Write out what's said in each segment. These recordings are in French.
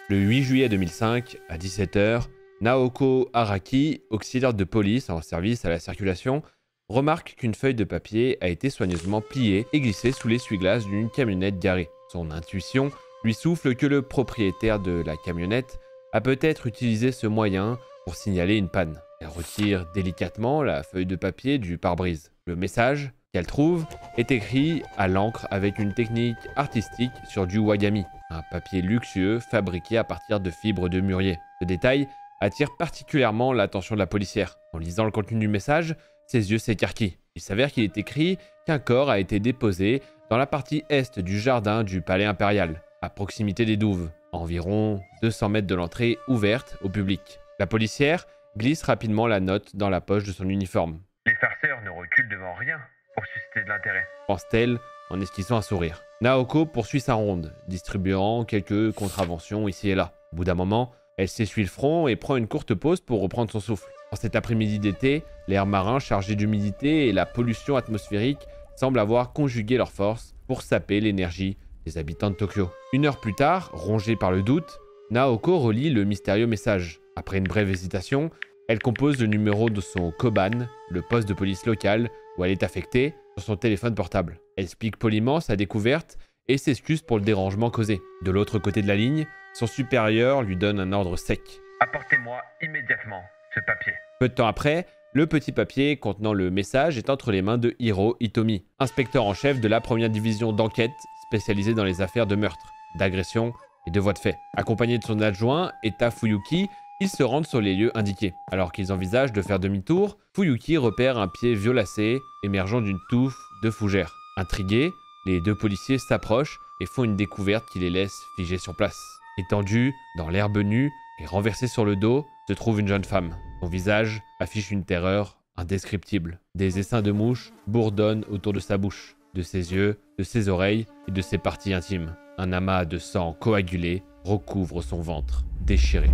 Le 8 juillet 2005, à 17 h, Naoko Araki, auxiliaire de police en service à la circulation, remarque qu'une feuille de papier a été soigneusement pliée et glissée sous l'essuie-glace d'une camionnette garée. Son intuition lui souffle que le propriétaire de la camionnette a peut-être utilisé ce moyen pour signaler une panne. Elle retire délicatement la feuille de papier du pare-brise. Le message qu'elle trouve est écrit à l'encre avec une technique artistique sur du wagami, un papier luxueux fabriqué à partir de fibres de mûrier. Ce détail attire particulièrement l'attention de la policière. En lisant le contenu du message, ses yeux s'écarquillent. Il s'avère qu'il est écrit qu'un corps a été déposé dans la partie est du jardin du palais impérial, à proximité des douves, à environ 200 mètres de l'entrée ouverte au public. La policière glisse rapidement la note dans la poche de son uniforme. Les farceurs ne reculent devant rien pour susciter de l'intérêt, pense-t-elle en esquissant un sourire. Naoko poursuit sa ronde, distribuant quelques contraventions ici et là. Au bout d'un moment, elle s'essuie le front et prend une courte pause pour reprendre son souffle. En cet après-midi d'été, l'air marin chargé d'humidité et la pollution atmosphérique semblent avoir conjugué leurs forces pour saper l'énergie des habitants de Tokyo. Une heure plus tard, rongée par le doute, Naoko relit le mystérieux message. Après une brève hésitation, elle compose le numéro de son Koban, le poste de police local où elle est affectée, sur son téléphone portable. Elle explique poliment sa découverte et s'excuse pour le dérangement causé. De l'autre côté de la ligne, son supérieur lui donne un ordre sec. Apportez-moi immédiatement ce papier. Peu de temps après, le petit papier contenant le message est entre les mains de Hiro Itomi, inspecteur en chef de la première division d'enquête spécialisée dans les affaires de meurtre, d'agression et de voies de fait. Accompagné de son adjoint, Eta Fuyuki, ils se rendent sur les lieux indiqués. Alors qu'ils envisagent de faire demi-tour, Fuyuki repère un pied violacé émergeant d'une touffe de fougères. Intrigués, les deux policiers s'approchent et font une découverte qui les laisse figés sur place. Étendue dans l'herbe nue et renversée sur le dos, se trouve une jeune femme. Son visage affiche une terreur indescriptible. Des essaims de mouches bourdonnent autour de sa bouche, de ses yeux, de ses oreilles et de ses parties intimes. Un amas de sang coagulé recouvre son ventre déchiré.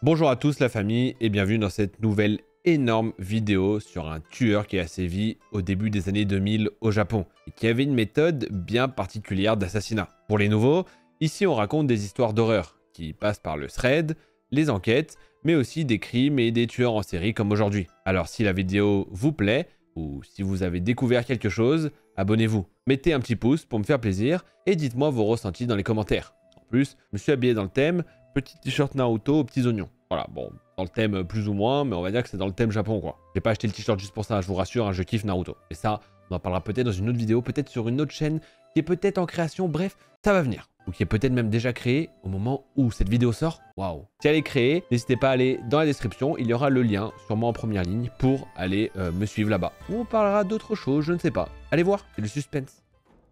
Bonjour à tous la famille et bienvenue dans cette nouvelle énorme vidéo sur un tueur qui a sévi au début des années 2000 au Japon et qui avait une méthode bien particulière d'assassinat. Pour les nouveaux, ici on raconte des histoires d'horreur qui passent par le thread, les enquêtes, mais aussi des crimes et des tueurs en série comme aujourd'hui. Alors si la vidéo vous plaît ou si vous avez découvert quelque chose, abonnez-vous. Mettez un petit pouce pour me faire plaisir et dites-moi vos ressentis dans les commentaires. En plus, je me suis habillé dans le thème, petit t-shirt Naruto aux petits oignons. Voilà, bon, dans le thème plus ou moins, mais on va dire que c'est dans le thème Japon, quoi. J'ai pas acheté le t-shirt juste pour ça, je vous rassure, hein, je kiffe Naruto. Et ça, on en parlera peut-être dans une autre vidéo, peut-être sur une autre chaîne qui est peut-être en création, bref, ça va venir. Ou qui est peut-être même déjà créée au moment où cette vidéo sort. Waouh. Si elle est créée, n'hésitez pas à aller dans la description, il y aura le lien, sûrement en première ligne, pour aller me suivre là-bas. Ou on parlera d'autres choses, je ne sais pas. Allez voir, c'est le suspense.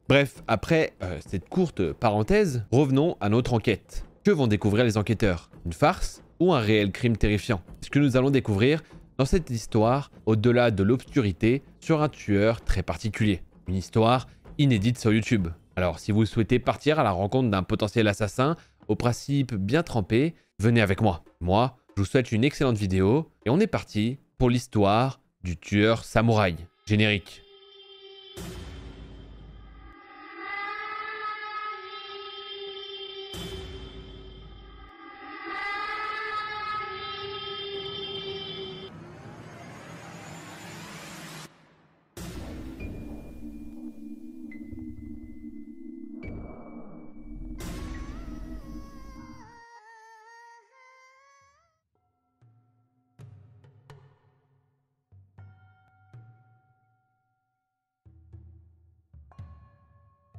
Bref, après cette courte parenthèse, revenons à notre enquête. Que vont découvrir les enquêteurs? Une farce ou un réel crime terrifiant? C'est ce que nous allons découvrir dans cette histoire au-delà de l'obscurité sur un tueur très particulier. Une histoire inédite sur YouTube. Alors si vous souhaitez partir à la rencontre d'un potentiel assassin au principe bien trempé, venez avec moi. Moi, je vous souhaite une excellente vidéo et on est parti pour l'histoire du tueur samouraï. Générique.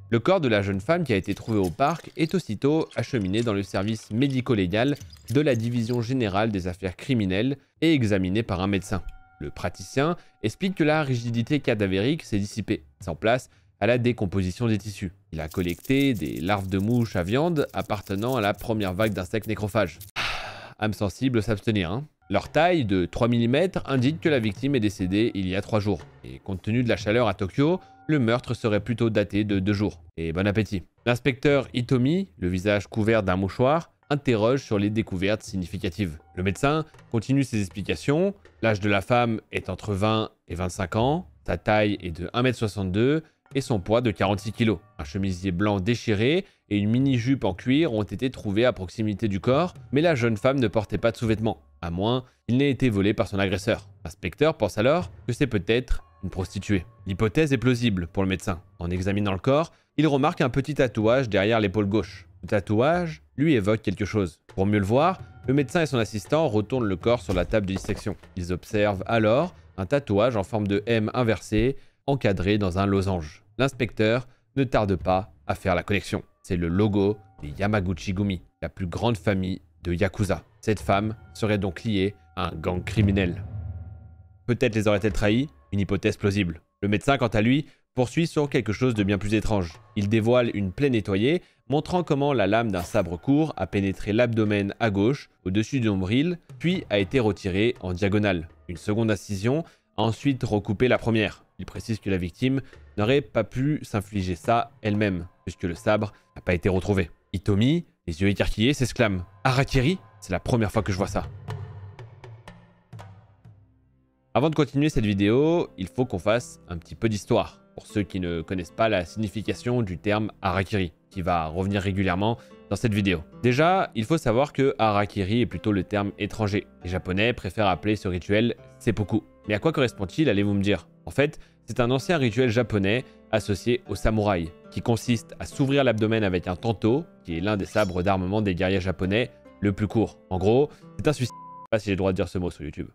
Le corps de la jeune femme qui a été trouvé au parc est aussitôt acheminé dans le service médico-légal de la Division générale des affaires criminelles et examiné par un médecin. Le praticien explique que la rigidité cadavérique s'est dissipée, sans place à la décomposition des tissus. Il a collecté des larves de mouches à viande appartenant à la première vague d'insectes nécrophages. Âme sensible, s'abstenir, hein. Leur taille de 3 mm indique que la victime est décédée il y a 3 jours. Et compte tenu de la chaleur à Tokyo, le meurtre serait plutôt daté de 2 jours. Et bon appétit. L'inspecteur Itomi, le visage couvert d'un mouchoir, interroge sur les découvertes significatives. Le médecin continue ses explications. L'âge de la femme est entre 20 et 25 ans. Sa taille est de 1,62 m et son poids de 46 kg. Un chemisier blanc déchiré et une mini-jupe en cuir ont été trouvés à proximité du corps, mais la jeune femme ne portait pas de sous-vêtements, à moins qu'il n'ait été volé par son agresseur. L'inspecteur pense alors que c'est peut-être une prostituée. L'hypothèse est plausible pour le médecin. En examinant le corps, il remarque un petit tatouage derrière l'épaule gauche. Le tatouage lui évoque quelque chose. Pour mieux le voir, le médecin et son assistant retournent le corps sur la table de dissection. Ils observent alors un tatouage en forme de M inversé, encadré dans un losange. L'inspecteur ne tarde pas à faire la connexion. C'est le logo des Yamaguchi-gumi, la plus grande famille de Yakuza. Cette femme serait donc liée à un gang criminel. Peut-être les aurait-elle trahis? Une hypothèse plausible. Le médecin, quant à lui, poursuit sur quelque chose de bien plus étrange. Il dévoile une plaie nettoyée, montrant comment la lame d'un sabre court a pénétré l'abdomen à gauche, au-dessus du nombril, puis a été retirée en diagonale. Une seconde incision a ensuite recoupé la première. Il précise que la victime n'aurait pas pu s'infliger ça elle-même, puisque le sabre n'a pas été retrouvé. Hitomi, les yeux écarquillés, s'exclame « Harakiri ?» C'est la première fois que je vois ça. Avant de continuer cette vidéo, il faut qu'on fasse un petit peu d'histoire, pour ceux qui ne connaissent pas la signification du terme Harakiri, qui va revenir régulièrement dans cette vidéo. Déjà, il faut savoir que Harakiri est plutôt le terme étranger. Les Japonais préfèrent appeler ce rituel seppuku. Mais à quoi correspond-il, allez-vous me dire? En fait, c'est un ancien rituel japonais associé au samouraï, qui consiste à s'ouvrir l'abdomen avec un tanto, qui est l'un des sabres d'armement des guerriers japonais le plus court. En gros, c'est un suicide. Je sais pas si j'ai le droit de dire ce mot sur YouTube.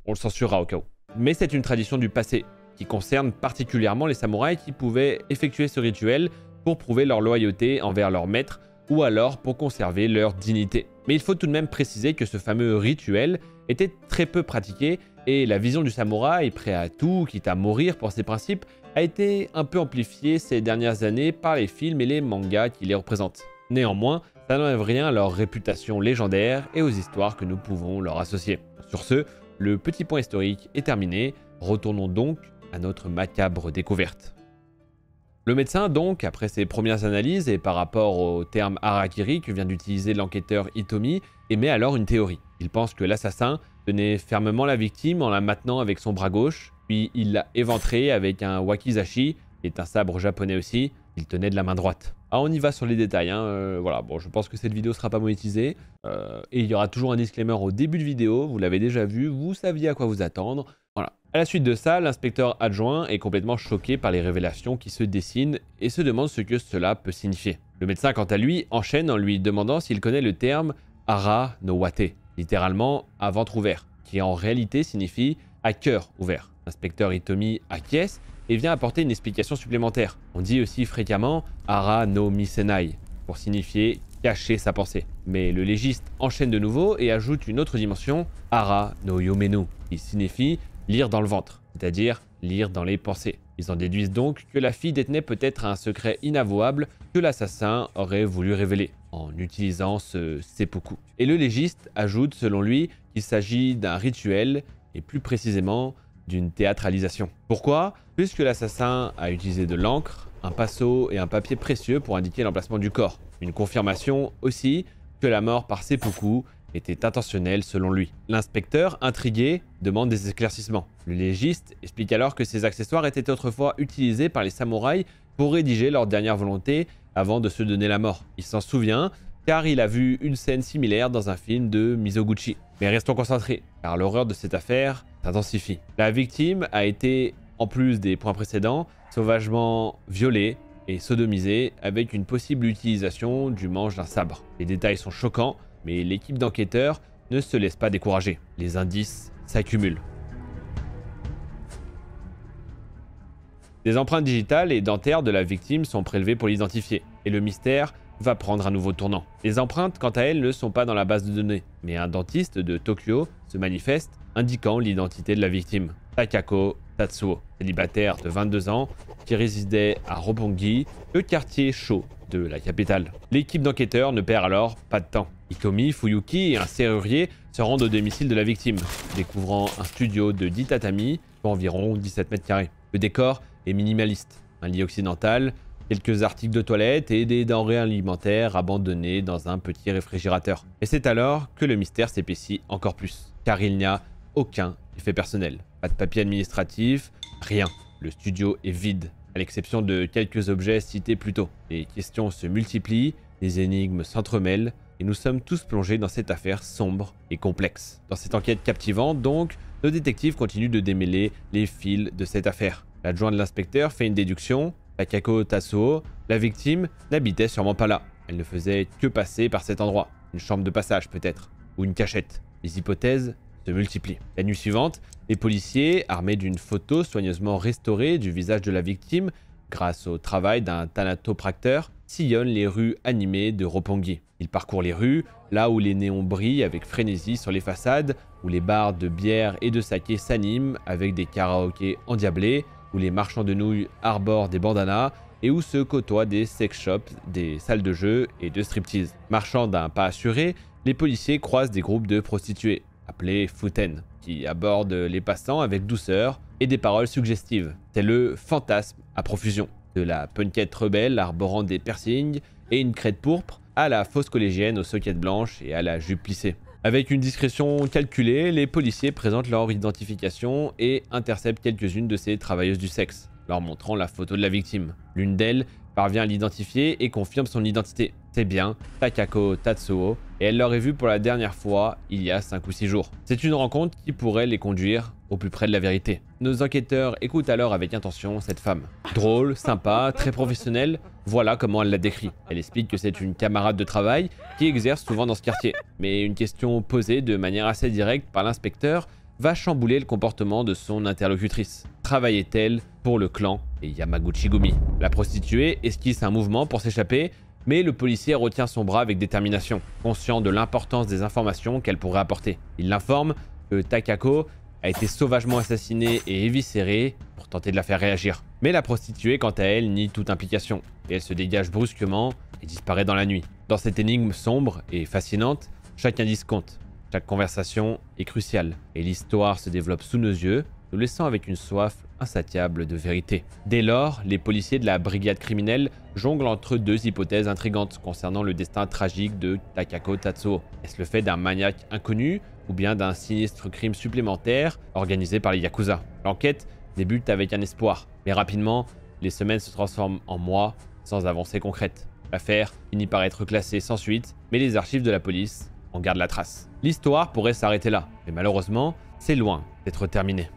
On le censurera au cas où. Mais c'est une tradition du passé, qui concerne particulièrement les samouraïs qui pouvaient effectuer ce rituel pour prouver leur loyauté envers leur maître ou alors pour conserver leur dignité. Mais il faut tout de même préciser que ce fameux rituel était très peu pratiqué et la vision du samouraï, prêt à tout, quitte à mourir pour ses principes, a été un peu amplifiée ces dernières années par les films et les mangas qui les représentent. Néanmoins, ça n'enlève rien à leur réputation légendaire et aux histoires que nous pouvons leur associer. Sur ce, le petit point historique est terminé, retournons donc à notre macabre découverte. Le médecin donc, après ses premières analyses et par rapport au terme Harakiri que vient d'utiliser l'enquêteur Hitomi, émet alors une théorie. Il pense que l'assassin tenait fermement la victime en la maintenant avec son bras gauche, puis il l'a éventrée avec un wakizashi, qui est un sabre japonais aussi, qu'il tenait de la main droite. Ah, on y va sur les détails, voilà, bon, je pense que cette vidéo ne sera pas monétisée, et il y aura toujours un disclaimer au début de vidéo, vous l'avez déjà vu, vous saviez à quoi vous attendre, voilà. À la suite de ça, l'inspecteur adjoint est complètement choqué par les révélations qui se dessinent et se demande ce que cela peut signifier. Le médecin, quant à lui, enchaîne en lui demandant s'il connaît le terme Hara no Wate, littéralement à ventre ouvert, qui en réalité signifie à cœur ouvert. L'inspecteur Hitomi acquiesce et vient apporter une explication supplémentaire. On dit aussi fréquemment Hara no Misenai, pour signifier cacher sa pensée. Mais le légiste enchaîne de nouveau et ajoute une autre dimension, Hara no Yomenu, qui signifie lire dans le ventre, c'est-à-dire lire dans les pensées. Ils en déduisent donc que la fille détenait peut-être un secret inavouable que l'assassin aurait voulu révéler en utilisant ce seppuku. Et le légiste ajoute selon lui qu'il s'agit d'un rituel et plus précisément d'une théâtralisation. Pourquoi? Puisque l'assassin a utilisé de l'encre, un pinceau et un papier précieux pour indiquer l'emplacement du corps. Une confirmation aussi que la mort par seppuku était intentionnelle selon lui. L'inspecteur, intrigué, demande des éclaircissements. Le légiste explique alors que ces accessoires étaient autrefois utilisés par les samouraïs pour rédiger leur dernière volonté avant de se donner la mort. Il s'en souvient car il a vu une scène similaire dans un film de Mizoguchi. Mais restons concentrés, car l'horreur de cette affaire s'intensifie. La victime a été, en plus des points précédents, sauvagement violée et sodomisée avec une possible utilisation du manche d'un sabre. Les détails sont choquants, mais l'équipe d'enquêteurs ne se laisse pas décourager. Les indices s'accumulent. Des empreintes digitales et dentaires de la victime sont prélevées pour l'identifier, et le mystère va prendre un nouveau tournant. Les empreintes, quant à elles, ne sont pas dans la base de données, mais un dentiste de Tokyo se manifeste, indiquant l'identité de la victime, Takako Tatsuo, célibataire de 22 ans, qui résidait à Roppongi, le quartier chaud de la capitale. L'équipe d'enquêteurs ne perd alors pas de temps. Hitomi, Fuyuki et un serrurier se rendent au domicile de la victime, découvrant un studio de 10 tatamis pour environ 17 mètres carrés. Le décor est minimaliste, un lit occidental, quelques articles de toilette et des denrées alimentaires abandonnées dans un petit réfrigérateur. Et c'est alors que le mystère s'épaissit encore plus, car il n'y a aucun effet personnel. Pas de papier administratif, rien. Le studio est vide, à l'exception de quelques objets cités plus tôt. Les questions se multiplient, les énigmes s'entremêlent, et nous sommes tous plongés dans cette affaire sombre et complexe. Dans cette enquête captivante, donc, nos détectives continuent de démêler les fils de cette affaire. L'adjoint de l'inspecteur fait une déduction. Takako Tatsuo, la victime, n'habitait sûrement pas là. Elle ne faisait que passer par cet endroit. Une chambre de passage peut-être, ou une cachette. Les hypothèses se multiplient. La nuit suivante, les policiers, armés d'une photo soigneusement restaurée du visage de la victime, grâce au travail d'un thanatopracteur, sillonnent les rues animées de Roppongi. Ils parcourent les rues, là où les néons brillent avec frénésie sur les façades, où les bars de bière et de saké s'animent avec des karaokés endiablés, où les marchands de nouilles arborent des bandanas et où se côtoient des sex shops, des salles de jeu et de striptease. Marchant d'un pas assuré, les policiers croisent des groupes de prostituées, appelés futen, qui abordent les passants avec douceur et des paroles suggestives. C'est le fantasme à profusion, de la punkette rebelle arborant des piercings et une crête pourpre à la fausse collégienne aux soquettes blanches et à la jupe plissée. Avec une discrétion calculée, les policiers présentent leur identification et interceptent quelques-unes de ces travailleuses du sexe, leur montrant la photo de la victime. L'une d'elles parvient à l'identifier et confirme son identité. C'est bien Takako Tatsuo, et elle l'aurait vue pour la dernière fois il y a 5 ou 6 jours. C'est une rencontre qui pourrait les conduire au plus près de la vérité. Nos enquêteurs écoutent alors avec intention cette femme. Drôle, sympa, très professionnelle, voilà comment elle la décrit. Elle explique que c'est une camarade de travail qui exerce souvent dans ce quartier. Mais une question posée de manière assez directe par l'inspecteur va chambouler le comportement de son interlocutrice. Travaillait-elle pour le clan et Yamaguchi-gumi? La prostituée esquisse un mouvement pour s'échapper, mais le policier retient son bras avec détermination, conscient de l'importance des informations qu'elle pourrait apporter. Il l'informe que Takako a été sauvagement assassinée et éviscérée pour tenter de la faire réagir. Mais la prostituée, quant à elle, nie toute implication, et elle se dégage brusquement et disparaît dans la nuit. Dans cette énigme sombre et fascinante, chaque indice compte. Chaque conversation est cruciale, et l'histoire se développe sous nos yeux, nous laissant avec une soif insatiable de vérité. Dès lors, les policiers de la brigade criminelle jonglent entre deux hypothèses intrigantes concernant le destin tragique de Takako Tatsuo. Est-ce le fait d'un maniaque inconnu ou bien d'un sinistre crime supplémentaire organisé par les Yakuza? L'enquête débute avec un espoir, mais rapidement, les semaines se transforment en mois sans avancée concrète. L'affaire finit par être classée sans suite, mais les archives de la police en gardent la trace. L'histoire pourrait s'arrêter là, mais malheureusement, c'est loin d'être terminé.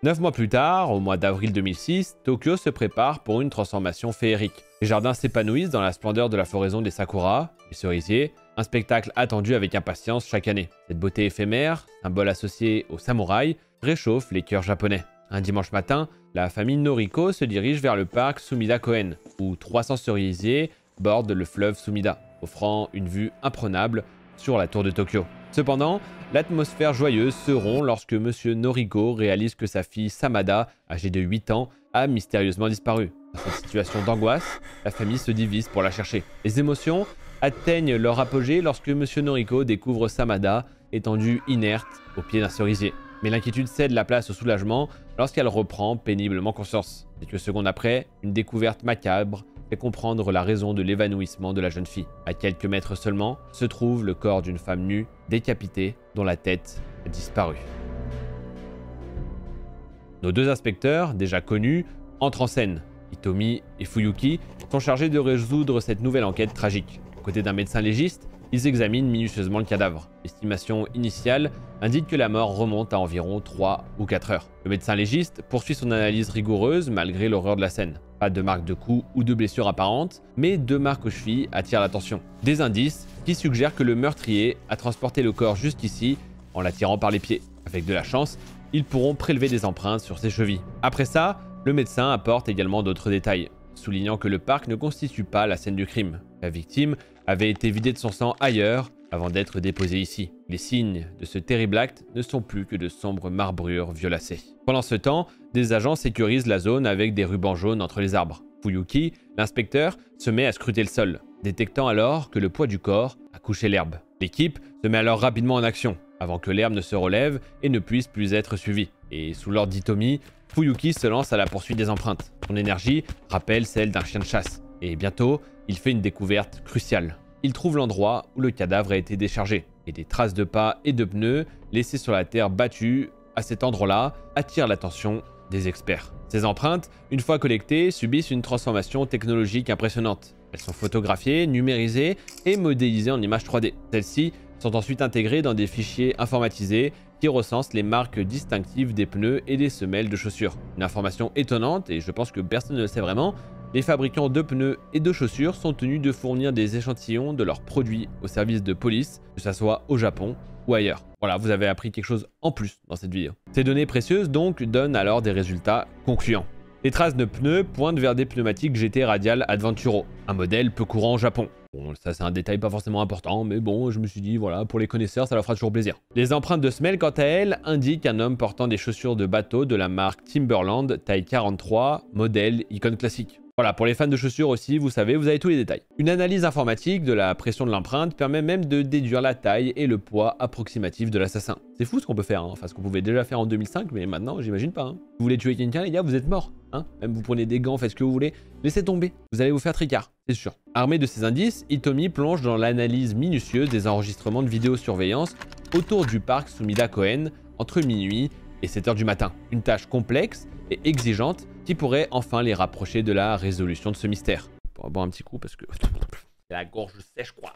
Neuf mois plus tard, au mois d'avril 2006, Tokyo se prépare pour une transformation féerique. Les jardins s'épanouissent dans la splendeur de la floraison des sakuras, les cerisiers, un spectacle attendu avec impatience chaque année. Cette beauté éphémère, symbole associé aux samouraïs, réchauffe les cœurs japonais. Un dimanche matin, la famille Noriko se dirige vers le parc Sumida-koen, où 300 cerisiers bordent le fleuve Sumida, offrant une vue imprenable sur la tour de Tokyo. Cependant, l'atmosphère joyeuse se rompt lorsque Monsieur Noriko réalise que sa fille Samada, âgée de 8 ans, a mystérieusement disparu. Dans cette situation d'angoisse, la famille se divise pour la chercher. Les émotions atteignent leur apogée lorsque Monsieur Noriko découvre Samada étendue inerte au pied d'un cerisier. Mais l'inquiétude cède la place au soulagement lorsqu'elle reprend péniblement conscience. Quelques secondes après, une découverte macabre fait comprendre la raison de l'évanouissement de la jeune fille. À quelques mètres seulement, se trouve le corps d'une femme nue, décapitée, dont la tête a disparu. Nos deux inspecteurs, déjà connus, entrent en scène. Hitomi et Fuyuki sont chargés de résoudre cette nouvelle enquête tragique. Aux côtés d'un médecin légiste, ils examinent minutieusement le cadavre. L'estimation initiale indique que la mort remonte à environ 3 ou 4 heures. Le médecin légiste poursuit son analyse rigoureuse malgré l'horreur de la scène. Pas de marques de coups ou de blessures apparentes, mais 2 marques aux chevilles attirent l'attention. Des indices qui suggèrent que le meurtrier a transporté le corps jusqu'ici en l'attirant par les pieds. Avec de la chance, ils pourront prélever des empreintes sur ses chevilles. Après ça, le médecin apporte également d'autres détails, soulignant que le parc ne constitue pas la scène du crime. La victime avait été vidée de son sang ailleurs avant d'être déposée ici. Les signes de ce terrible acte ne sont plus que de sombres marbrures violacées. Pendant ce temps, des agents sécurisent la zone avec des rubans jaunes entre les arbres. Fuyuki, l'inspecteur, se met à scruter le sol, détectant alors que le poids du corps a couché l'herbe. L'équipe se met alors rapidement en action. avant que l'herbe ne se relève et ne puisse plus être suivie. Et sous l'ordre d'Hitomi, Fuyuki se lance à la poursuite des empreintes. Son énergie rappelle celle d'un chien de chasse. Et bientôt, il fait une découverte cruciale. Il trouve l'endroit où le cadavre a été déchargé. Et des traces de pas et de pneus laissées sur la terre battue à cet endroit-là attirent l'attention des experts. Ces empreintes, une fois collectées, subissent une transformation technologique impressionnante. Elles sont photographiées, numérisées et modélisées en images 3D. Celles-ci sont ensuite intégrées dans des fichiers informatisés qui recensent les marques distinctives des pneus et des semelles de chaussures. Une information étonnante, et je pense que personne ne le sait vraiment, les fabricants de pneus et de chaussures sont tenus de fournir des échantillons de leurs produits au service de police, que ce soit au Japon ou ailleurs. Voilà, vous avez appris quelque chose en plus dans cette vidéo. Ces données précieuses donc donnent alors des résultats concluants. Les traces de pneus pointent vers des pneumatiques GT Radial Adventuro, un modèle peu courant au Japon. Bon, ça c'est un détail pas forcément important, mais bon, je me suis dit, voilà, pour les connaisseurs, ça leur fera toujours plaisir. Les empreintes de semelles, quant à elles, indiquent un homme portant des chaussures de bateau de la marque Timberland, taille 43, modèle icône classique. Voilà, pour les fans de chaussures aussi, vous savez, vous avez tous les détails. Une analyse informatique de la pression de l'empreinte permet même de déduire la taille et le poids approximatif de l'assassin. C'est fou ce qu'on peut faire, hein. Enfin ce qu'on pouvait déjà faire en 2005, mais maintenant, j'imagine pas. Hein. Vous voulez tuer quelqu'un, les gars, vous êtes morts. Hein. Même vous prenez des gants, faites ce que vous voulez, laissez tomber. Vous allez vous faire tricard, c'est sûr. Armé de ces indices, Hitomi plonge dans l'analyse minutieuse des enregistrements de vidéosurveillance autour du parc Sumida Koen entre minuit et 7 h du matin. Une tâche complexe et exigeante qui pourrait enfin les rapprocher de la résolution de ce mystère. On va boire un petit coup parce que c'est la gorge sèche, quoi.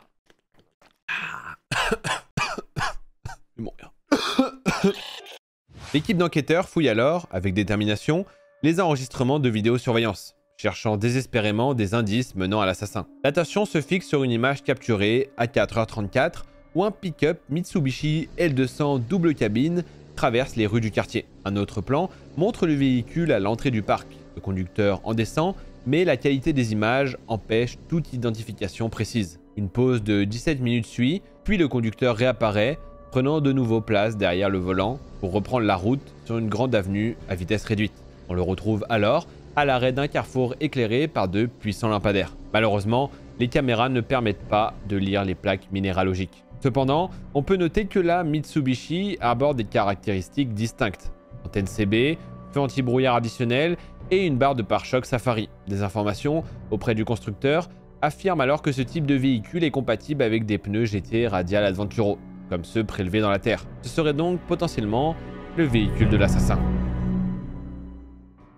L'équipe d'enquêteurs fouille alors, avec détermination, les enregistrements de vidéosurveillance, cherchant désespérément des indices menant à l'assassin. L'attention se fixe sur une image capturée à 4h34 où un pick-up Mitsubishi L200 double cabine traverse les rues du quartier. Un autre plan montre le véhicule à l'entrée du parc. Le conducteur en descend, mais la qualité des images empêche toute identification précise. Une pause de 17 minutes suit, puis le conducteur réapparaît, prenant de nouveau place derrière le volant pour reprendre la route sur une grande avenue à vitesse réduite. On le retrouve alors à l'arrêt d'un carrefour éclairé par de puissants lampadaires. Malheureusement, les caméras ne permettent pas de lire les plaques minéralogiques. Cependant, on peut noter que la Mitsubishi arbore des caractéristiques distinctes. Antenne CB, feu anti-brouillard additionnel et une barre de pare-choc Safari. Des informations auprès du constructeur affirment alors que ce type de véhicule est compatible avec des pneus GT Radial Adventuro, comme ceux prélevés dans la terre. Ce serait donc potentiellement le véhicule de l'assassin.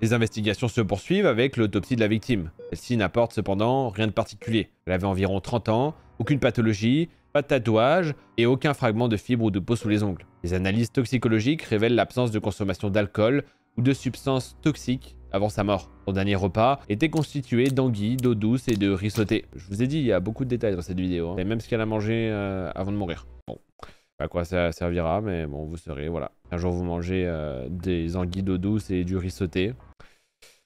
Les investigations se poursuivent avec l'autopsie de la victime. Celle-ci n'apporte cependant rien de particulier. Elle avait environ 30 ans, aucune pathologie, pas de tatouage et aucun fragment de fibre ou de peau sous les ongles. Les analyses toxicologiques révèlent l'absence de consommation d'alcool ou de substances toxiques avant sa mort. Son dernier repas était constitué d'anguilles, d'eau douce et de riz sauté. Je vous ai dit, il y a beaucoup de détails dans cette vidéo, hein. Et même ce qu'elle a mangé avant de mourir. Bon, à quoi ça servira, mais bon, vous saurez, voilà. Un jour vous mangez des anguilles d'eau douce et du riz sauté,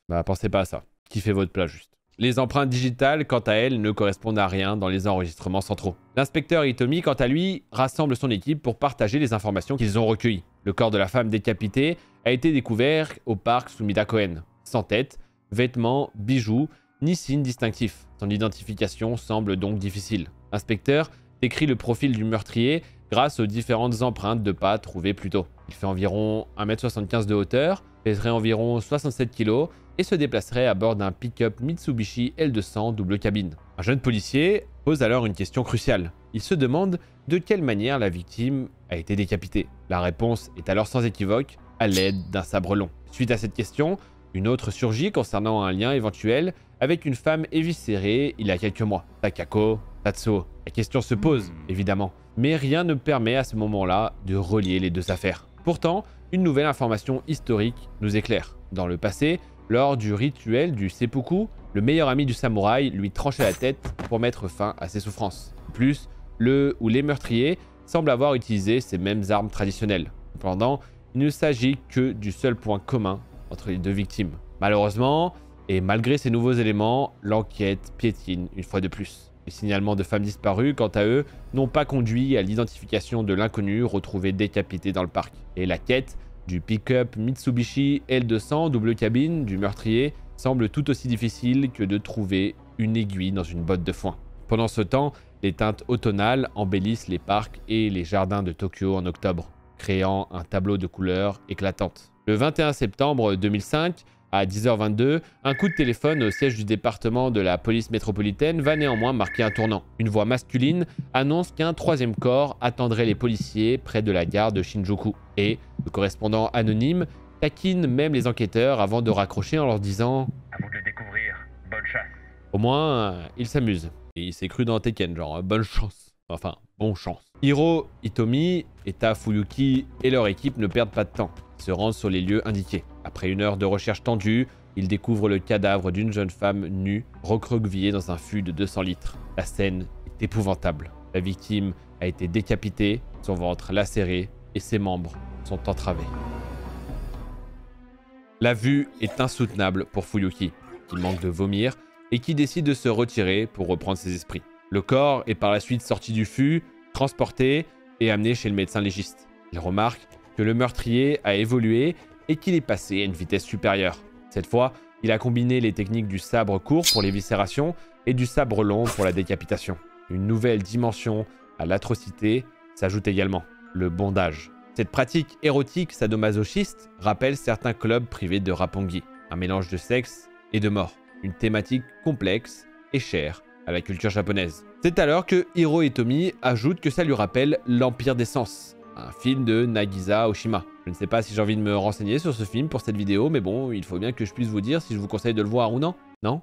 bah pensez pas à ça. Kiffez votre plat juste. Les empreintes digitales, quant à elles, ne correspondent à rien dans les enregistrements centraux. L'inspecteur Hitomi, quant à lui, rassemble son équipe pour partager les informations qu'ils ont recueillies. Le corps de la femme décapitée a été découvert au parc Sumida Koen. Sans tête, vêtements, bijoux, ni signe distinctif. Son identification semble donc difficile. L'inspecteur décrit le profil du meurtrier grâce aux différentes empreintes de pas trouvées plus tôt. Il fait environ 1,75 m de hauteur, pèserait environ 67 kg et se déplacerait à bord d'un pick-up Mitsubishi L200 double cabine. Un jeune policier pose alors une question cruciale. Il se demande de quelle manière la victime a été décapitée. La réponse est alors sans équivoque, à l'aide d'un sabre long. Suite à cette question, une autre surgit concernant un lien éventuel avec une femme éviscérée il y a quelques mois, Takako Tatsuo. La question se pose, évidemment, mais rien ne permet à ce moment-là de relier les deux affaires. Pourtant, une nouvelle information historique nous éclaire. Dans le passé, lors du rituel du seppuku, le meilleur ami du samouraï lui tranchait la tête pour mettre fin à ses souffrances. De plus, le ou les meurtriers semblent avoir utilisé ces mêmes armes traditionnelles. Cependant, il ne s'agit que du seul point commun entre les deux victimes. Malheureusement, et malgré ces nouveaux éléments, l'enquête piétine une fois de plus. Les signalements de femmes disparues, quant à eux, n'ont pas conduit à l'identification de l'inconnu retrouvé décapité dans le parc. Et la quête du pick-up Mitsubishi L200 double cabine du meurtrier semble tout aussi difficile que de trouver une aiguille dans une botte de foin. Pendant ce temps, Les teintes automnales embellissent les parcs et les jardins de Tokyo en octobre, créant un tableau de couleurs éclatantes. Le 21 septembre 2005, à 10h22, un coup de téléphone au siège du département de la police métropolitaine va néanmoins marquer un tournant. Une voix masculine annonce qu'un troisième corps attendrait les policiers près de la gare de Shinjuku. Et le correspondant anonyme taquine même les enquêteurs avant de raccrocher en leur disant À vous de le découvrir. Bonne chasse. au moins, il s'amuse. Et il s'est cru dans Tekken, genre bonne chance. Enfin, bon chance. Hiro, Hitomi, Eta Fuyuki et leur équipe ne perdent pas de temps. Ils se rendent sur les lieux indiqués. Après une heure de recherche tendue, ils découvrent le cadavre d'une jeune femme nue, recroquevillée dans un fût de 200 litres. La scène est épouvantable. La victime a été décapitée, son ventre lacéré et ses membres sont entravés. La vue est insoutenable pour Fuyuki, qui manque de vomir et qui décide de se retirer pour reprendre ses esprits. Le corps est par la suite sorti du fût, transporté et amené chez le médecin légiste. Il remarque que le meurtrier a évolué et qu'il est passé à une vitesse supérieure. Cette fois, il a combiné les techniques du sabre court pour l'éviscération et du sabre long pour la décapitation. Une nouvelle dimension à l'atrocité s'ajoute également, le bondage. Cette pratique érotique sadomasochiste rappelle certains clubs privés de Roppongi, un mélange de sexe et de mort, une thématique complexe et chère à la culture japonaise. C'est alors que Hiro Hitomi ajoute que ça lui rappelle l'Empire des Sens, un film de Nagisa Oshima. Je ne sais pas si j'ai envie de me renseigner sur ce film pour cette vidéo, mais bon, il faut bien que je puisse vous dire si je vous conseille de le voir ou non. Non?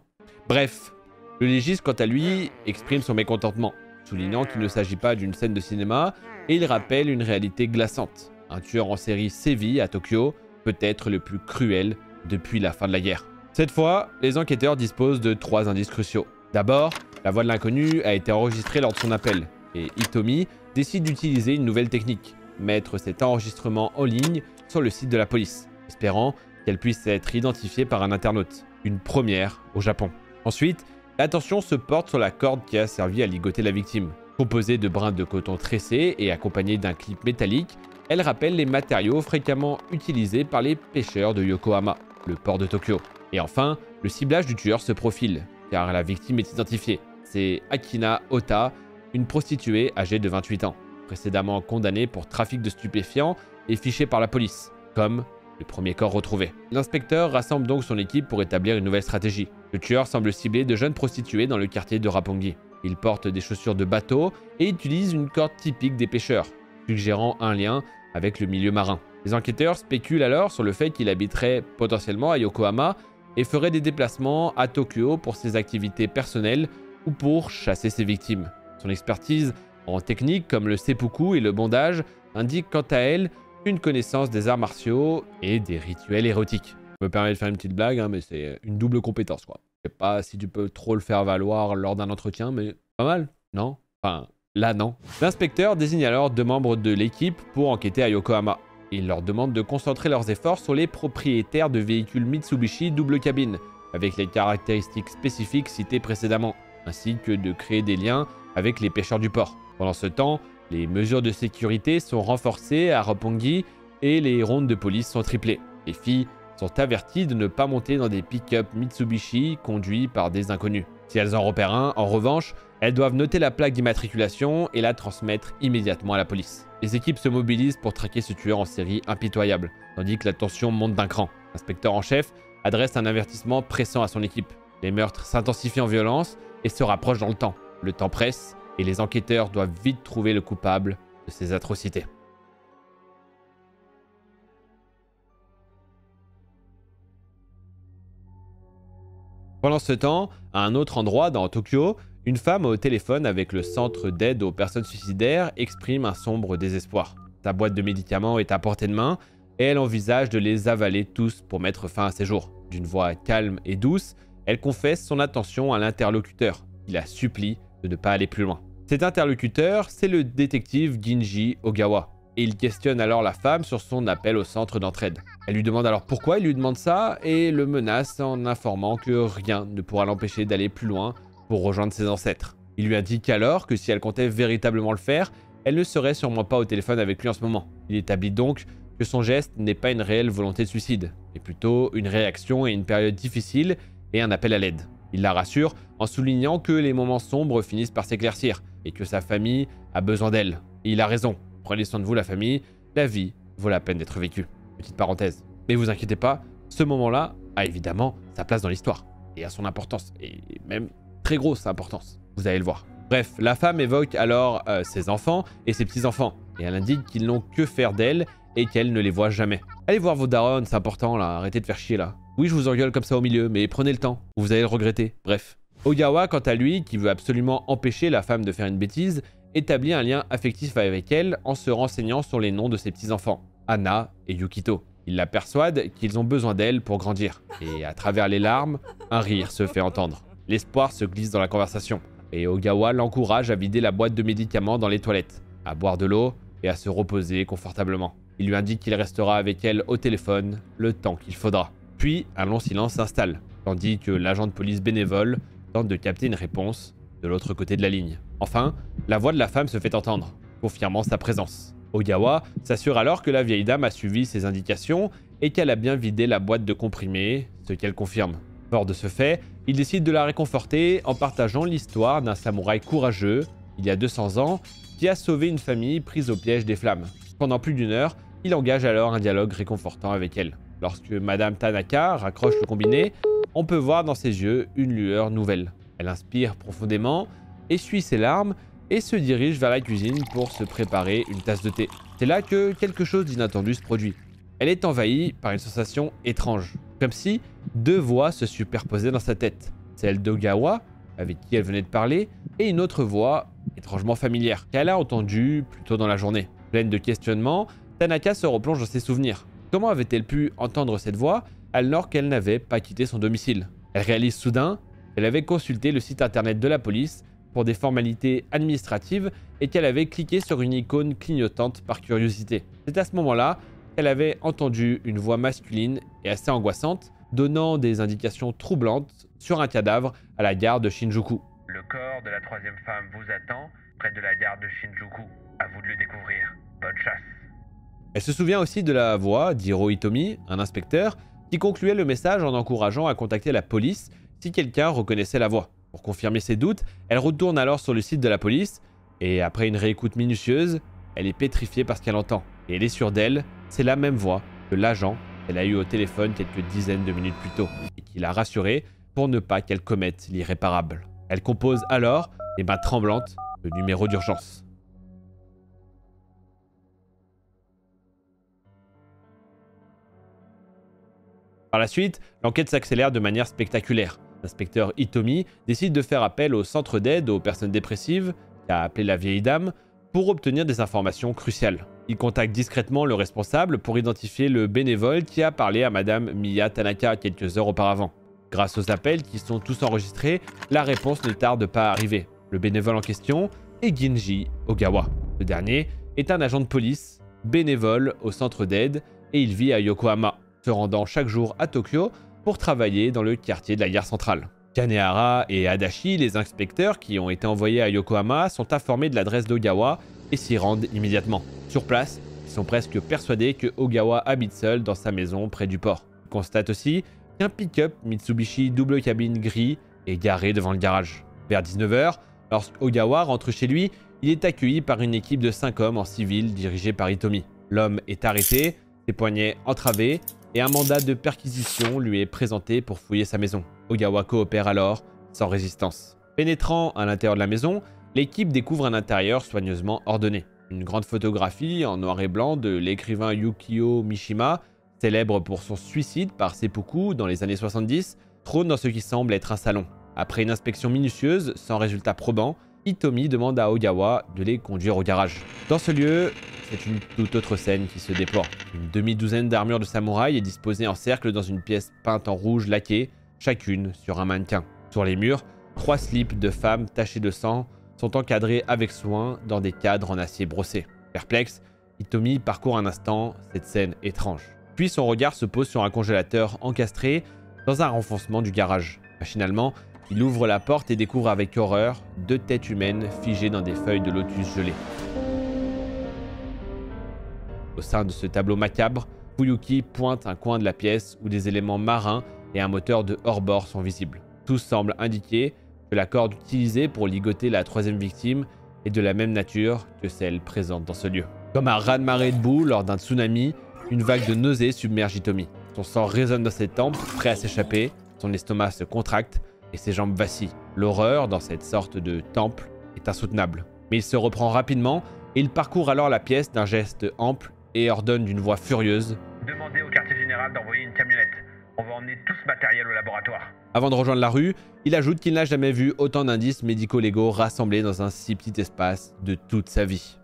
Bref, le légiste, quant à lui, exprime son mécontentement, soulignant qu'il ne s'agit pas d'une scène de cinéma, et il rappelle une réalité glaçante. Un tueur en série sévit à Tokyo, peut-être le plus cruel depuis la fin de la guerre. Cette fois, les enquêteurs disposent de 3 indices cruciaux. D'abord, la voix de l'inconnu a été enregistrée lors de son appel, et Hitomi décide d'utiliser une nouvelle technique, mettre cet enregistrement en ligne sur le site de la police, espérant qu'elle puisse être identifiée par un internaute. Une première au Japon. Ensuite, l'attention se porte sur la corde qui a servi à ligoter la victime. Composée de brins de coton tressés et accompagnée d'un clip métallique, elle rappelle les matériaux fréquemment utilisés par les pêcheurs de Yokohama, le port de Tokyo. Et enfin, le ciblage du tueur se profile, car la victime est identifiée. C'est Akina Ota, une prostituée âgée de 28 ans, précédemment condamnée pour trafic de stupéfiants et fichée par la police, comme le premier corps retrouvé. L'inspecteur rassemble donc son équipe pour établir une nouvelle stratégie. Le tueur semble cibler de jeunes prostituées dans le quartier de Roppongi. Il porte des chaussures de bateau et utilise une corde typique des pêcheurs, suggérant un lien avec le milieu marin. Les enquêteurs spéculent alors sur le fait qu'il habiterait potentiellement à Yokohama et ferait des déplacements à Tokyo pour ses activités personnelles ou pour chasser ses victimes. Son expertise en techniques comme le seppuku et le bondage indique quant à elle une connaissance des arts martiaux et des rituels érotiques. Je me permets de faire une petite blague, mais c'est une double compétence, quoi. Je sais pas si tu peux trop le faire valoir lors d'un entretien, mais pas mal, non? Enfin, là, non. L'inspecteur désigne alors 2 membres de l'équipe pour enquêter à Yokohama. Il leur demande de concentrer leurs efforts sur les propriétaires de véhicules Mitsubishi double cabine, avec les caractéristiques spécifiques citées précédemment, ainsi que de créer des liens avec les pêcheurs du port. Pendant ce temps, les mesures de sécurité sont renforcées à Roppongi et les rondes de police sont triplées. Les filles sont averties de ne pas monter dans des pick-up Mitsubishi conduits par des inconnus. Si elles en repèrent un, en revanche, elles doivent noter la plaque d'immatriculation et la transmettre immédiatement à la police. Les équipes se mobilisent pour traquer ce tueur en série impitoyable, tandis que la tension monte d'un cran. L'inspecteur en chef adresse un avertissement pressant à son équipe. Les meurtres s'intensifient en violence et se rapprochent dans le temps. Le temps presse et les enquêteurs doivent vite trouver le coupable de ces atrocités. Pendant ce temps, à un autre endroit dans Tokyo, une femme au téléphone avec le centre d'aide aux personnes suicidaires exprime un sombre désespoir. Sa boîte de médicaments est à portée de main et elle envisage de les avaler tous pour mettre fin à ses jours. D'une voix calme et douce, elle confesse son intention à l'interlocuteur, qui la supplie de ne pas aller plus loin. Cet interlocuteur, c'est le détective Ginji Ogawa, et il questionne alors la femme sur son appel au centre d'entraide. Elle lui demande alors pourquoi il lui demande ça et le menace en informant que rien ne pourra l'empêcher d'aller plus loin pour rejoindre ses ancêtres. Il lui indique alors que si elle comptait véritablement le faire, elle ne serait sûrement pas au téléphone avec lui en ce moment. Il établit donc que son geste n'est pas une réelle volonté de suicide, mais plutôt une réaction à une période difficile et un appel à l'aide. Il la rassure en soulignant que les moments sombres finissent par s'éclaircir et que sa famille a besoin d'elle. Et il a raison. Prenez soin de vous, la famille. La vie vaut la peine d'être vécue. Petite parenthèse. Mais vous inquiétez pas, ce moment-là a évidemment sa place dans l'histoire. Et a son importance. Et même très grosse importance. Vous allez le voir. Bref, la femme évoque alors ses enfants et ses petits-enfants. Et elle indique qu'ils n'ont que faire d'elle et qu'elle ne les voit jamais. Allez voir vos darons, c'est important là, arrêtez de faire chier là. Oui, je vous engueule comme ça au milieu, mais prenez le temps, ou vous allez le regretter. Bref. Ogawa, quant à lui, qui veut absolument empêcher la femme de faire une bêtise, établit un lien affectif avec elle en se renseignant sur les noms de ses petits-enfants, Hana et Yukito. Il la persuade qu'ils ont besoin d'elle pour grandir. Et à travers les larmes, un rire se fait entendre. L'espoir se glisse dans la conversation. Et Ogawa l'encourage à vider la boîte de médicaments dans les toilettes, à boire de l'eau et à se reposer confortablement. Il lui indique qu'il restera avec elle au téléphone le temps qu'il faudra. Puis, un long silence s'installe, tandis que l'agent de police bénévole tente de capter une réponse de l'autre côté de la ligne. Enfin, la voix de la femme se fait entendre, confirmant sa présence. Ogawa s'assure alors que la vieille dame a suivi ses indications et qu'elle a bien vidé la boîte de comprimés, ce qu'elle confirme. Fort de ce fait, il décide de la réconforter en partageant l'histoire d'un samouraï courageux, il y a 200 ans, qui a sauvé une famille prise au piège des flammes. Pendant plus d'1 heure, il engage alors un dialogue réconfortant avec elle. Lorsque Madame Tanaka raccroche le combiné, on peut voir dans ses yeux une lueur nouvelle. Elle inspire profondément, essuie ses larmes et se dirige vers la cuisine pour se préparer une tasse de thé. C'est là que quelque chose d'inattendu se produit. Elle est envahie par une sensation étrange, comme si 2 voix se superposaient dans sa tête. Celle d'Ogawa, avec qui elle venait de parler, et une autre voix étrangement familière, qu'elle a entendue plus tôt dans la journée. Pleine de questionnements, Tanaka se replonge dans ses souvenirs. Comment avait-elle pu entendre cette voix alors qu'elle n'avait pas quitté son domicile? Elle réalise soudain qu'elle avait consulté le site internet de la police pour des formalités administratives et qu'elle avait cliqué sur une icône clignotante par curiosité. C'est à ce moment-là qu'elle avait entendu une voix masculine et assez angoissante, donnant des indications troublantes sur un cadavre à la gare de Shinjuku. Le corps de la 3e femme vous attend près de la gare de Shinjuku. À vous de le découvrir. Bonne chasse. Elle se souvient aussi de la voix d'Hiro Hitomi, un inspecteur, qui concluait le message en encourageant à contacter la police si quelqu'un reconnaissait la voix. Pour confirmer ses doutes, elle retourne alors sur le site de la police et après une réécoute minutieuse, elle est pétrifiée par ce qu'elle entend. Et elle est sûre d'elle, c'est la même voix que l'agent qu'elle a eu au téléphone quelques dizaines de minutes plus tôt et qui l'a rassurée pour ne pas qu'elle commette l'irréparable. Elle compose alors, les mains tremblantes, le numéro d'urgence. Par la suite, l'enquête s'accélère de manière spectaculaire. L'inspecteur Hitomi décide de faire appel au centre d'aide aux personnes dépressives, qui a appelé la vieille dame, pour obtenir des informations cruciales. Il contacte discrètement le responsable pour identifier le bénévole qui a parlé à Madame Miya Tanaka quelques heures auparavant. Grâce aux appels qui sont tous enregistrés, la réponse ne tarde pas à arriver. Le bénévole en question est Ginji Ogawa. Ce dernier est un agent de police, bénévole au centre d'aide, et il vit à Yokohama, se rendant chaque jour à Tokyo pour travailler dans le quartier de la gare centrale. Kanehara et Adachi, les inspecteurs qui ont été envoyés à Yokohama, sont informés de l'adresse d'Ogawa et s'y rendent immédiatement. Sur place, ils sont presque persuadés que Ogawa habite seul dans sa maison près du port. Ils constatent aussi qu'un pick-up Mitsubishi double cabine gris est garé devant le garage. Vers 19 h, lorsque Ogawa rentre chez lui, il est accueilli par une équipe de 5 hommes en civil dirigée par Hitomi. L'homme est arrêté, ses poignets entravés, et un mandat de perquisition lui est présenté pour fouiller sa maison. Ogawa coopère alors, sans résistance. Pénétrant à l'intérieur de la maison, l'équipe découvre un intérieur soigneusement ordonné. Une grande photographie en noir et blanc de l'écrivain Yukio Mishima, célèbre pour son suicide par seppuku dans les années 70, trône dans ce qui semble être un salon. Après une inspection minutieuse, sans résultat probant, Hitomi demande à Ogawa de les conduire au garage. Dans ce lieu, c'est une toute autre scène qui se déploie. Une demi-douzaine d'armures de samouraï est disposée en cercle dans une pièce peinte en rouge laqué, chacune sur un mannequin. Sur les murs, 3 slips de femmes tachés de sang sont encadrés avec soin dans des cadres en acier brossé. Perplexe, Hitomi parcourt un instant cette scène étrange. Puis son regard se pose sur un congélateur encastré dans un renfoncement du garage. Machinalement, il ouvre la porte et découvre avec horreur 2 têtes humaines figées dans des feuilles de lotus gelées. Au sein de ce tableau macabre, Fuyuki pointe un coin de la pièce où des éléments marins et un moteur de hors-bord sont visibles. Tout semble indiquer que la corde utilisée pour ligoter la 3e victime est de la même nature que celle présente dans ce lieu. Comme un raz-de-marée de boue lors d'un tsunami, une vague de nausée submerge Hitomi. Son sang résonne dans ses tempes, prêt à s'échapper, son estomac se contracte et ses jambes vacillent. L'horreur dans cette sorte de temple est insoutenable. Mais il se reprend rapidement et il parcourt alors la pièce d'un geste ample et ordonne d'une voix furieuse: Demandez au quartier général d'envoyer une camionnette. On va emmener tout ce matériel au laboratoire. Avant de rejoindre la rue, il ajoute qu'il n'a jamais vu autant d'indices médico-légaux rassemblés dans un si petit espace de toute sa vie.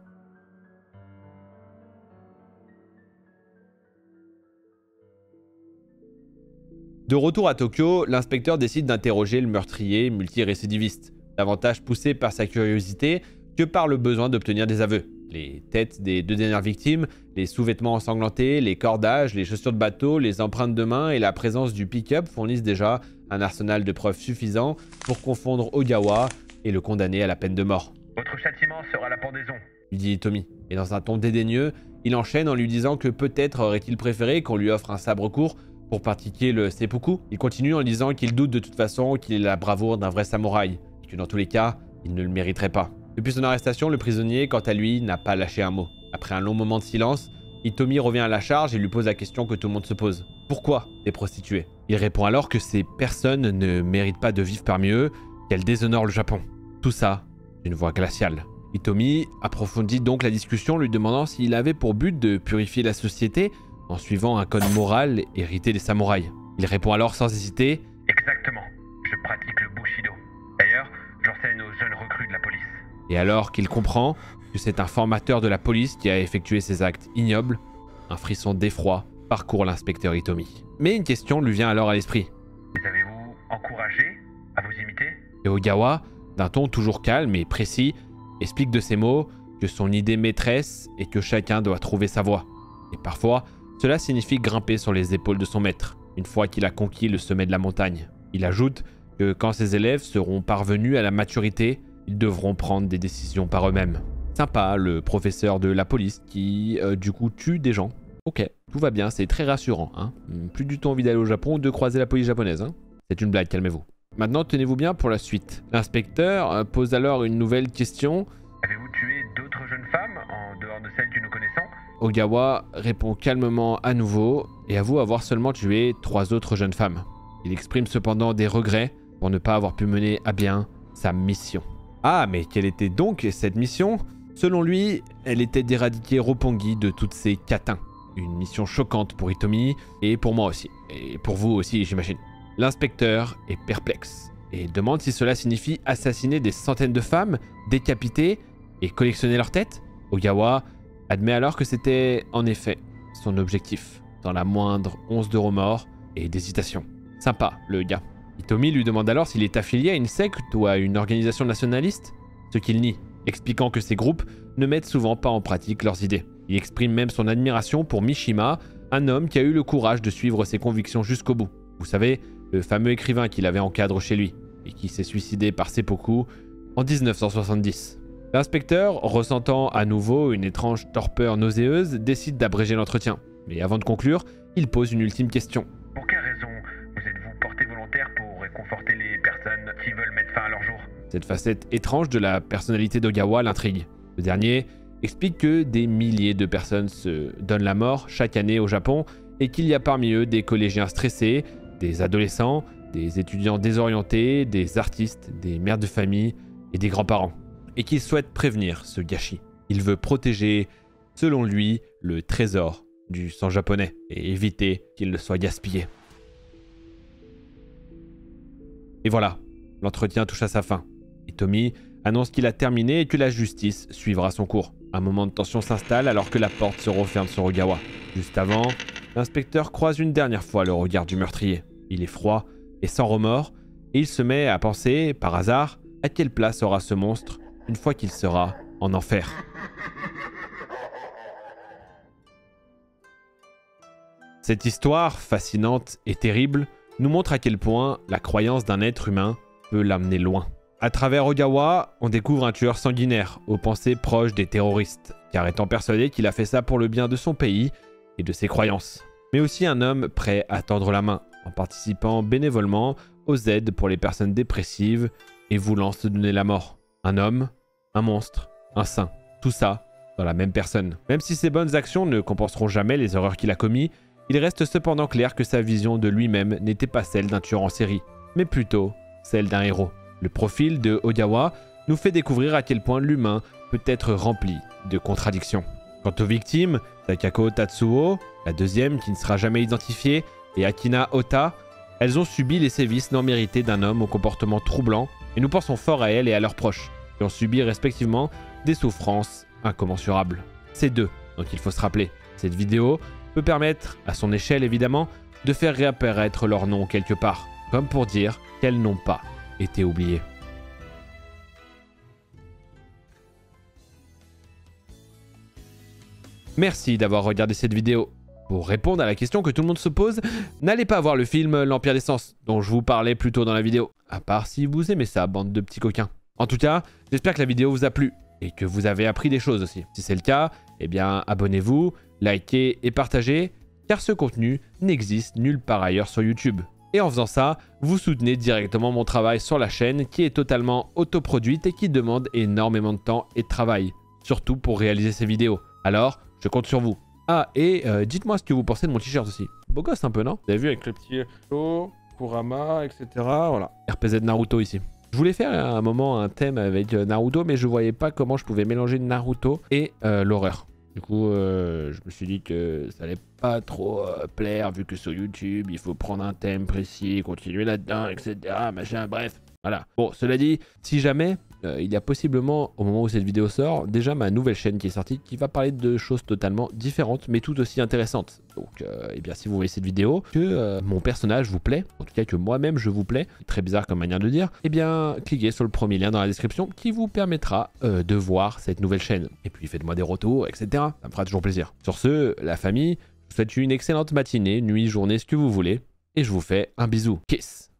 De retour à Tokyo, l'inspecteur décide d'interroger le meurtrier multirécidiviste, davantage poussé par sa curiosité que par le besoin d'obtenir des aveux. Les têtes des 2 dernières victimes, les sous-vêtements ensanglantés, les cordages, les chaussures de bateau, les empreintes de main et la présence du pick-up fournissent déjà un arsenal de preuves suffisant pour confondre Ogawa et le condamner à la peine de mort. Votre châtiment sera la pendaison, lui dit Hitomi. Et dans un ton dédaigneux, il enchaîne en lui disant que peut-être aurait-il préféré qu'on lui offre un sabre court pour pratiquer le seppuku. Il continue en disant qu'il doute de toute façon qu'il ait la bravoure d'un vrai samouraï, et que dans tous les cas, il ne le mériterait pas. Depuis son arrestation, le prisonnier, quant à lui, n'a pas lâché un mot. Après un long moment de silence, Hitomi revient à la charge et lui pose la question que tout le monde se pose. Pourquoi des prostituées? Il répond alors que ces personnes ne méritent pas de vivre parmi eux, qu'elles déshonorent le Japon. Tout ça, d'une voix glaciale. Hitomi approfondit donc la discussion, lui demandant s'il avait pour but de purifier la société en suivant un code moral hérité des samouraïs. Il répond alors sans hésiter: Exactement. Je pratique le Bushido. D'ailleurs, j'enseigne aux jeunes recrues de la police. Et alors qu'il comprend que c'est un formateur de la police qui a effectué ces actes ignobles, un frisson d'effroi parcourt l'inspecteur Hitomi. Mais une question lui vient alors à l'esprit. Les avez-vous encouragés à vous imiter? Et Ogawa, d'un ton toujours calme et précis, explique de ses mots que son idée maîtresse est que chacun doit trouver sa voie. Et parfois, cela signifie grimper sur les épaules de son maître, une fois qu'il a conquis le sommet de la montagne. Il ajoute que quand ses élèves seront parvenus à la maturité, ils devront prendre des décisions par eux-mêmes. Sympa, le professeur de la police qui, du coup, tue des gens. Ok, tout va bien, c'est très rassurant. Hein. Plus du tout envie d'aller au Japon ou de croiser la police japonaise. Hein. C'est une blague, calmez-vous. Maintenant, tenez-vous bien pour la suite. L'inspecteur pose alors une nouvelle question. Avez-vous tué d'autres jeunes femmes, en dehors de celles que nous connaissons? Ogawa répond calmement à nouveau et avoue avoir seulement tué 3 autres jeunes femmes. Il exprime cependant des regrets pour ne pas avoir pu mener à bien sa mission. Ah, mais quelle était donc cette mission? Selon lui, elle était d'éradiquer Roppongi de toutes ses catins. Une mission choquante pour Hitomi et pour moi aussi. Et pour vous aussi, j'imagine. L'inspecteur est perplexe et demande si cela signifie assassiner des centaines de femmes, décapiter et collectionner leurs têtes. Ogawa admet alors que c'était en effet son objectif, dans la moindre once de remords et d'hésitation. Sympa, le gars. Hitomi lui demande alors s'il est affilié à une secte ou à une organisation nationaliste, ce qu'il nie, expliquant que ces groupes ne mettent souvent pas en pratique leurs idées. Il exprime même son admiration pour Mishima, un homme qui a eu le courage de suivre ses convictions jusqu'au bout. Vous savez, le fameux écrivain qu'il avait en cadre chez lui, et qui s'est suicidé par seppuku en 1970. L'inspecteur, ressentant à nouveau une étrange torpeur nauséeuse, décide d'abréger l'entretien. Mais avant de conclure, il pose une ultime question. Pour quelle raison vous êtes-vous porté volontaire pour réconforter les personnes qui veulent mettre fin à leur jour? Cette facette étrange de la personnalité d'Ogawa l'intrigue. Le dernier explique que des milliers de personnes se donnent la mort chaque année au Japon et qu'il y a parmi eux des collégiens stressés, des adolescents, des étudiants désorientés, des artistes, des mères de famille et des grands-parents. Et qu'il souhaite prévenir ce gâchis. Il veut protéger, selon lui, le trésor du sang japonais et éviter qu'il ne soit gaspillé. Et voilà, l'entretien touche à sa fin. Hitomi annonce qu'il a terminé et que la justice suivra son cours. Un moment de tension s'installe alors que la porte se referme sur Ogawa. Juste avant, l'inspecteur croise une dernière fois le regard du meurtrier. Il est froid et sans remords, et il se met à penser, par hasard, à quelle place aura ce monstre une fois qu'il sera en enfer. Cette histoire, fascinante et terrible, nous montre à quel point la croyance d'un être humain peut l'amener loin. À travers Ogawa, on découvre un tueur sanguinaire, aux pensées proches des terroristes, car étant persuadé qu'il a fait ça pour le bien de son pays et de ses croyances. Mais aussi un homme prêt à tendre la main, en participant bénévolement aux aides pour les personnes dépressives et voulant se donner la mort. Un homme, un monstre, un saint. Tout ça dans la même personne. Même si ses bonnes actions ne compenseront jamais les erreurs qu'il a commises, il reste cependant clair que sa vision de lui-même n'était pas celle d'un tueur en série, mais plutôt celle d'un héros. Le profil de Ogawa nous fait découvrir à quel point l'humain peut être rempli de contradictions. Quant aux victimes, Takako Tatsuo, la deuxième qui ne sera jamais identifiée, et Akina Ota, elles ont subi les sévices non mérités d'un homme au comportement troublant, et nous pensons fort à elles et à leurs proches, qui ont subi respectivement des souffrances incommensurables. C'est d'eux dont il faut se rappeler. Cette vidéo peut permettre, à son échelle évidemment, de faire réapparaître leur nom quelque part, comme pour dire qu'elles n'ont pas été oubliées. Merci d'avoir regardé cette vidéo. Pour répondre à la question que tout le monde se pose, n'allez pas voir le film L'Empire des Sens, dont je vous parlais plus tôt dans la vidéo, à part si vous aimez ça, bande de petits coquins. En tout cas, j'espère que la vidéo vous a plu, et que vous avez appris des choses aussi. Si c'est le cas, eh bien abonnez-vous, likez et partagez, car ce contenu n'existe nulle part ailleurs sur YouTube. Et en faisant ça, vous soutenez directement mon travail sur la chaîne qui est totalement autoproduite et qui demande énormément de temps et de travail, surtout pour réaliser ces vidéos. Alors, je compte sur vous. Ah, et dites-moi ce que vous pensez de mon t-shirt aussi. Beau gosse un peu, non? Vous avez vu avec le petit Kurama, etc. Voilà. RPZ Naruto ici. Je voulais faire à un moment un thème avec Naruto, mais je voyais pas comment je pouvais mélanger Naruto et l'horreur. Du coup, je me suis dit que ça allait pas trop plaire, vu que sur YouTube, il faut prendre un thème précis, continuer là-dedans, etc. Machin, bref. Voilà. Bon, cela dit, si jamais, il y a possiblement, au moment où cette vidéo sort, déjà ma nouvelle chaîne qui est sortie, qui va parler de choses totalement différentes, mais tout aussi intéressantes. Donc, eh bien, si vous voyez cette vidéo, que mon personnage vous plaît, en tout cas que moi-même je vous plais, très bizarre comme manière de dire, eh bien, cliquez sur le premier lien dans la description qui vous permettra de voir cette nouvelle chaîne. Et puis, faites-moi des retours, etc. Ça me fera toujours plaisir. Sur ce, la famille, je vous souhaite une excellente matinée, nuit, journée, ce que vous voulez, et je vous fais un bisou. Kiss!